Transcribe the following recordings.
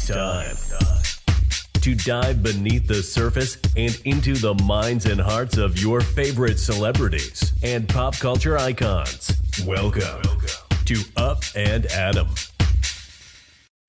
It's time to dive beneath the surface and into the minds and hearts of your favorite celebrities and pop culture icons. Welcome to Up and Adam.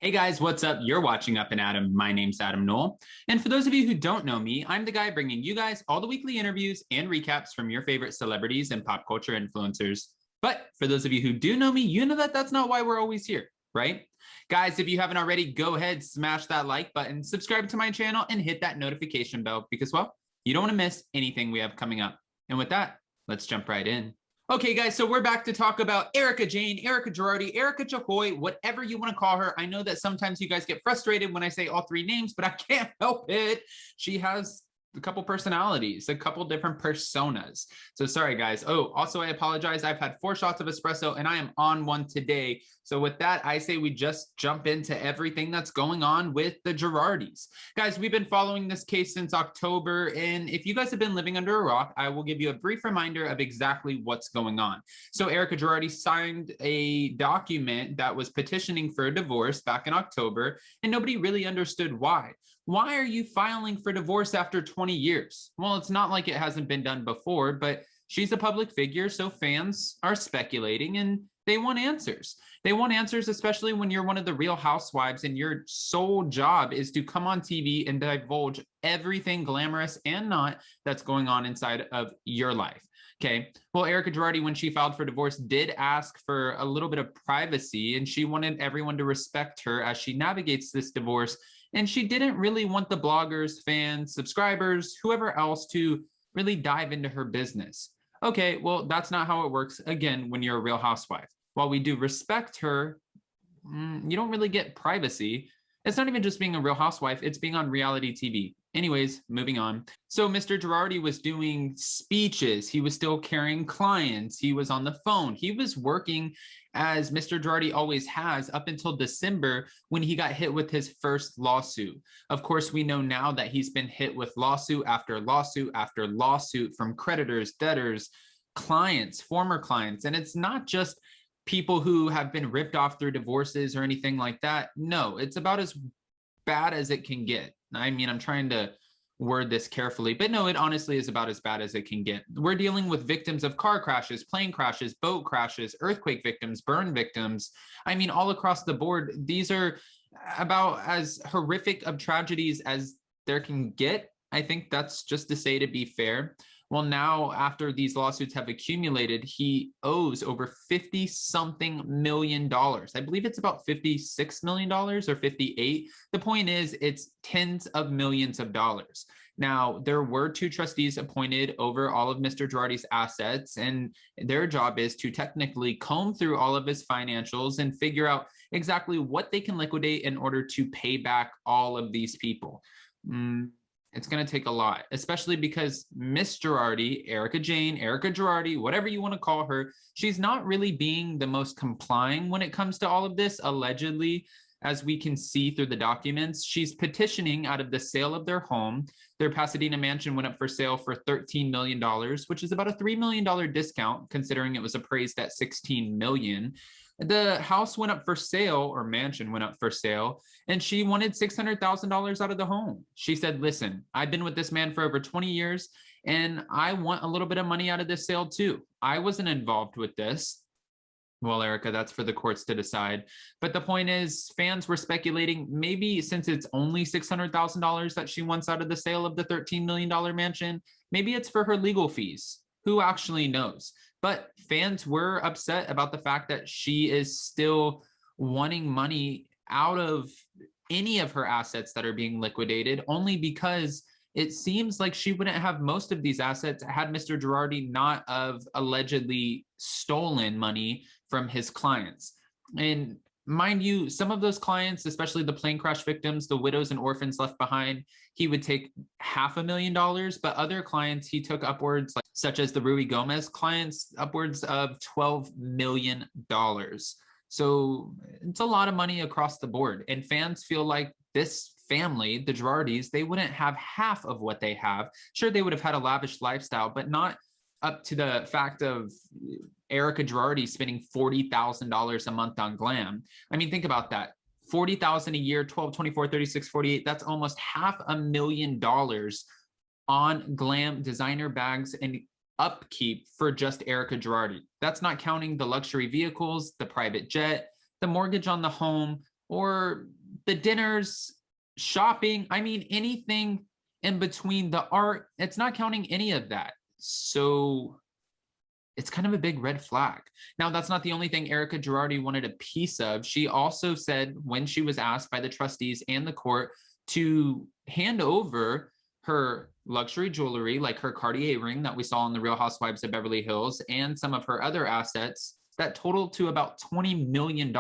Hey guys, what's up? You're watching Up and Adam. My name's Adam Knoll. And for those of you who don't know me, I'm the guy bringing you guys all the weekly interviews and recaps from your favorite celebrities and pop culture influencers. But for those of you who do know me, you know that that's not why we're always here, right? Guys, if you haven't already, go ahead, smash that like button, subscribe to my channel, and hit that notification bell because, well, you don't want to miss anything we have coming up. And with that, let's jump right in. Okay, guys, so we're back to talk about Erika Jayne, Erika Girardi, Erika Jahoy, whatever you want to call her. I know that sometimes you guys get frustrated when I say all three names, but I can't help it. She has a couple personalities, a couple different personas. So sorry, guys. Oh, also, I apologize. I've had 4 shots of espresso and I am on one today. So with that, I say we just jump into everything that's going on with the Girardis. Guys, we've been following this case since October. And if you guys have been living under a rock, I will give you a brief reminder of exactly what's going on. So Erika Girardi signed a document that was petitioning for a divorce back in October, and nobody really understood why. Why are you filing for divorce after 20 years? Well, it's not like it hasn't been done before, but she's a public figure, so fans are speculating and they want answers. They want answers, especially when you're one of the Real Housewives and your sole job is to come on TV and divulge everything glamorous and not that's going on inside of your life. Okay, well, Erika Girardi, when she filed for divorce, did ask for a little bit of privacy, and she wanted everyone to respect her as she navigates this divorce. And she didn't really want the bloggers, fans, subscribers, whoever else to really dive into her business. Okay, well, that's not how it works, again, when you're a Real Housewife. While we do respect her, you don't really get privacy. It's not even just being a Real Housewife, it's being on reality TV. Anyways, moving on. So Mr. Girardi was doing speeches. He was still carrying clients. He was on the phone. He was working as Mr. Girardi always has up until December when he got hit with his first lawsuit. Of course, we know now that he's been hit with lawsuit after lawsuit after lawsuit from creditors, debtors, clients, former clients. And it's not just people who have been ripped off through divorces or anything like that. No, it's about as bad as it can get. I mean, I'm trying to word this carefully, but no, it honestly is about as bad as it can get. We're dealing with victims of car crashes, plane crashes, boat crashes, earthquake victims, burn victims. I mean, all across the board, these are about as horrific of tragedies as there can get. I think that's just to say, to be fair. Well, now after these lawsuits have accumulated, he owes over $50-something million. I believe it's about $56 million or 58. The point is, it's tens of millions of dollars. Now, there were 2 trustees appointed over all of Mr. Girardi's assets, and their job is to technically comb through all of his financials and figure out exactly what they can liquidate in order to pay back all of these people. It's going to take a lot, especially because Miss Girardi, Erika Jayne, Erika Girardi, whatever you want to call her, she's not really being the most complying when it comes to all of this, allegedly, as we can see through the documents. She's petitioning out of the sale of their home. Their Pasadena mansion went up for sale for $13 million, which is about a $3 million discount, considering it was appraised at $16 million. The house went up for sale, or mansion went up for sale, and she wanted $600,000 out of the home. She said, listen, I've been with this man for over 20 years, and I want a little bit of money out of this sale too. I wasn't involved with this. Well, Erika, that's for the courts to decide. But the point is, fans were speculating, maybe since it's only $600,000 that she wants out of the sale of the $13 million mansion, maybe it's for her legal fees. Who actually knows? But fans were upset about the fact that she is still wanting money out of any of her assets that are being liquidated, only because it seems like she wouldn't have most of these assets had Mr. Girardi not have allegedly stolen money from his clients. And mind you, some of those clients, especially the plane crash victims, the widows and orphans left behind, he would take $500,000, but other clients he took upwards, like such as the Ruy Gomez clients, upwards of $12 million. So it's a lot of money across the board. And fans feel like this family, the Girardis, they wouldn't have half of what they have. Sure, they would have had a lavish lifestyle, but not up to the fact of Erika Girardi spending $40,000 a month on glam. I mean, think about that. $40,000 a year, 12, 24, 36, 48. That's almost $500,000 on glam designer bags and upkeep for just Erica Girardi. That's not counting the luxury vehicles, the private jet, the mortgage on the home, or the dinners, shopping. I mean, anything in between, the art. It's not counting any of that. So it's kind of a big red flag. Now, that's not the only thing Erica Girardi wanted a piece of. She also said, when she was asked by the trustees and the court to hand over her luxury jewelry, like her Cartier ring that we saw in the Real Housewives of Beverly Hills, and some of her other assets that totaled to about $20 million,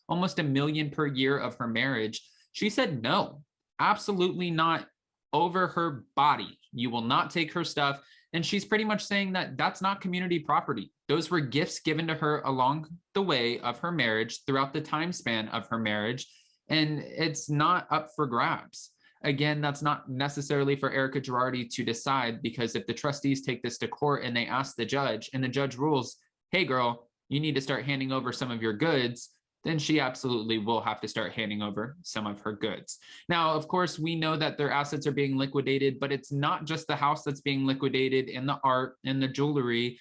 almost $1 million per year of her marriage, she said, no, absolutely not, over her body. You will not take her stuff. And she's pretty much saying that that's not community property. Those were gifts given to her along the way of her marriage, throughout the time span of her marriage, and it's not up for grabs. Again, that's not necessarily for Erica Girardi to decide, because if the trustees take this to court and they ask the judge and the judge rules, hey girl, you need to start handing over some of your goods, then she absolutely will have to start handing over some of her goods. Now, of course, we know that their assets are being liquidated, but it's not just the house that's being liquidated and the art and the jewelry.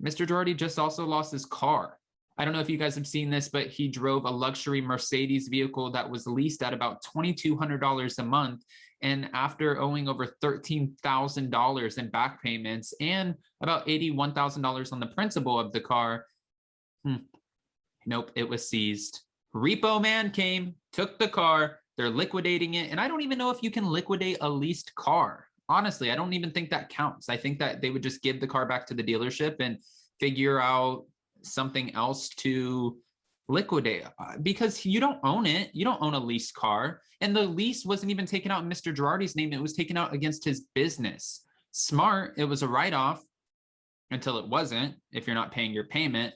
Mr. Girardi just also lost his car. I don't know if you guys have seen this, but he drove a luxury Mercedes vehicle that was leased at about $2,200 a month. And after owing over $13,000 in back payments and about $81,000 on the principal of the car, nope, it was seized. Repo man came, took the car, they're liquidating it. And I don't even know if you can liquidate a leased car. Honestly, I don't even think that counts. I think that they would just give the car back to the dealership and figure out something else to liquidate, because you don't own it. You don't own a leased car. And the lease wasn't even taken out in Mr. Girardi's name. It was taken out against his business. Smart. It was a write-off until it wasn't, if you're not paying your payment.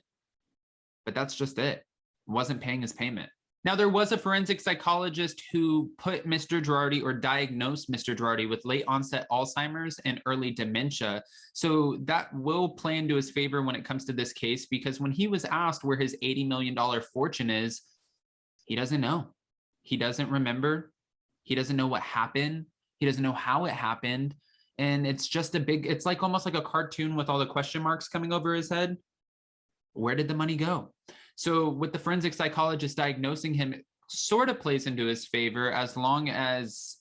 But that's just it. Wasn't paying his payment. Now, there was a forensic psychologist who put Mr. Girardi, or diagnosed Mr. Girardi, with late onset Alzheimer's and early dementia. So that will play into his favor when it comes to this case, because when he was asked where his $80 million fortune is, he doesn't know. He doesn't remember. He doesn't know what happened. He doesn't know how it happened. And it's just it's like almost like a cartoon with all the question marks coming over his head. Where did the money go? So with the forensic psychologist diagnosing him, it sort of plays into his favor, as long as,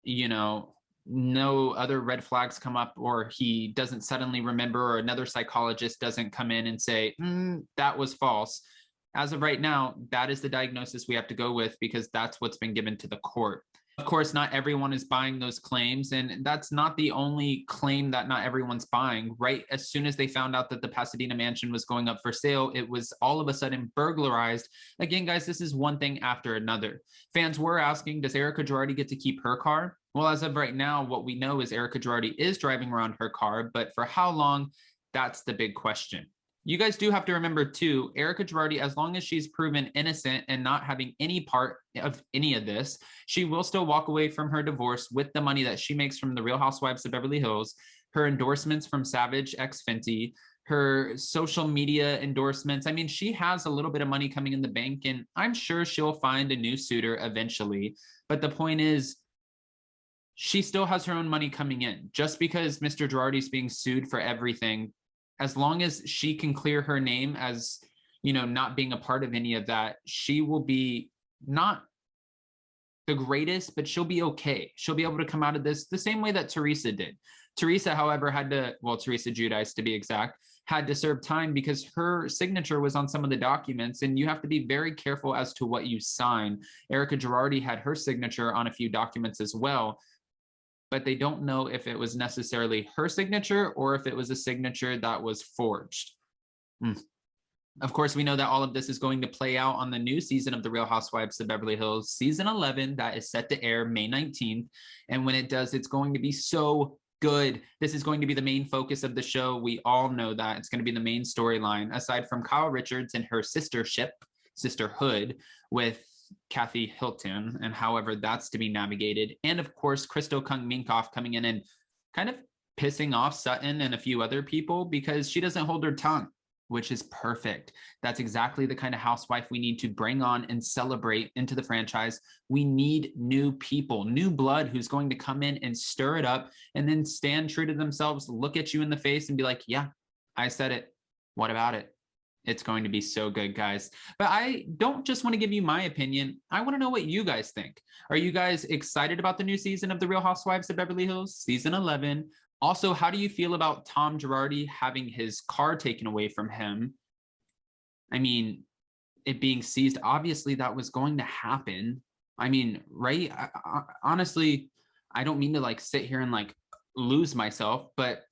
you know, no other red flags come up, or he doesn't suddenly remember, or another psychologist doesn't come in and say, that was false. As of right now, that is the diagnosis we have to go with, because that's what's been given to the court. Of course, not everyone is buying those claims, and that's not the only claim that not everyone's buying. Right as soon as they found out that the Pasadena mansion was going up for sale, it was all of a sudden burglarized. Again, guys, this is one thing after another. Fans were asking, does Erica Girardi get to keep her car? Well, as of right now, what we know is Erica Girardi is driving around her car, but for how long? That's the big question. You guys do have to remember too, Erica Girardi, as long as she's proven innocent and not having any part of any of this, she will still walk away from her divorce with the money that she makes from the Real Housewives of Beverly Hills, her endorsements from Savage x Fenty, her social media endorsements. I mean, she has a little bit of money coming in the bank, and I'm sure she'll find a new suitor eventually. But the point is, she still has her own money coming in. Just because Mr. Girardi's being sued for everything, as long as she can clear her name as, you know, not being a part of any of that, she will be not the greatest, but she'll be okay. She'll be able to come out of this the same way that Teresa did. Teresa, however, had to, well, Teresa Giudice to be exact, had to serve time because her signature was on some of the documents, and you have to be very careful as to what you sign. Erica Girardi had her signature on a few documents as well, but they don't know if it was necessarily her signature or if it was a signature that was forged. Of course, we know that all of this is going to play out on the new season of The Real Housewives of Beverly Hills, season 11, that is set to air May 19th. And when it does, it's going to be so good. This is going to be the main focus of the show. We all know that. It's going to be the main storyline, aside from Kyle Richards and her sisterhood with Kathy Hilton, and however that's to be navigated. And of course, Crystal Kung Minkoff coming in and kind of pissing off Sutton and a few other people because she doesn't hold her tongue. which is perfect. That's exactly the kind of housewife we need to bring on and celebrate into the franchise. We need new people, new blood who's going to come in and stir it up and then stand true to themselves, look at you in the face and be like, yeah, I said it. What about it? It's going to be so good, guys. But I don't just want to give you my opinion. I want to know what you guys think. Are you guys excited about the new season of The Real Housewives of Beverly Hills, season 11? Also, how do you feel about Tom Girardi having his car taken away from him? I mean, it being seized, obviously that was going to happen. I mean, right? Honestly, I don't mean to like sit here and like lose myself, but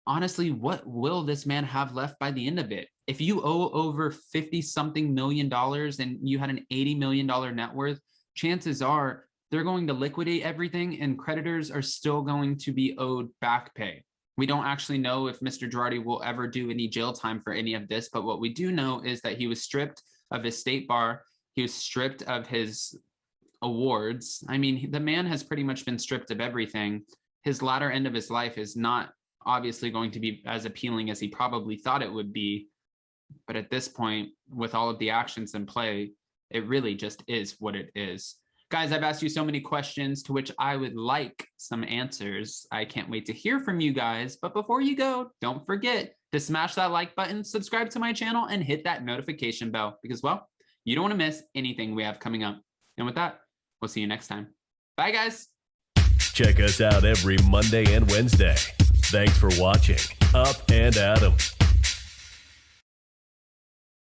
honestly, what will this man have left by the end of it? If you owe over 50 something million dollars and you had an $80 million net worth, chances are they're going to liquidate everything and creditors are still going to be owed back pay. We don't actually know if Mr. Girardi will ever do any jail time for any of this, but what we do know is that he was stripped of his state bar. He was stripped of his awards. I mean, the man has pretty much been stripped of everything. His latter end of his life is not obviously going to be as appealing as he probably thought it would be. But at this point, with all of the actions in play, it really just is what it is. Guys, I've asked you so many questions to which I would like some answers. I can't wait to hear from you guys. But before you go, don't forget to smash that like button, subscribe to my channel, and hit that notification bell because, well, you don't want to miss anything we have coming up. And with that, we'll see you next time. Bye, guys. Check us out every Monday and Wednesday. Thanks for watching Up and Adam.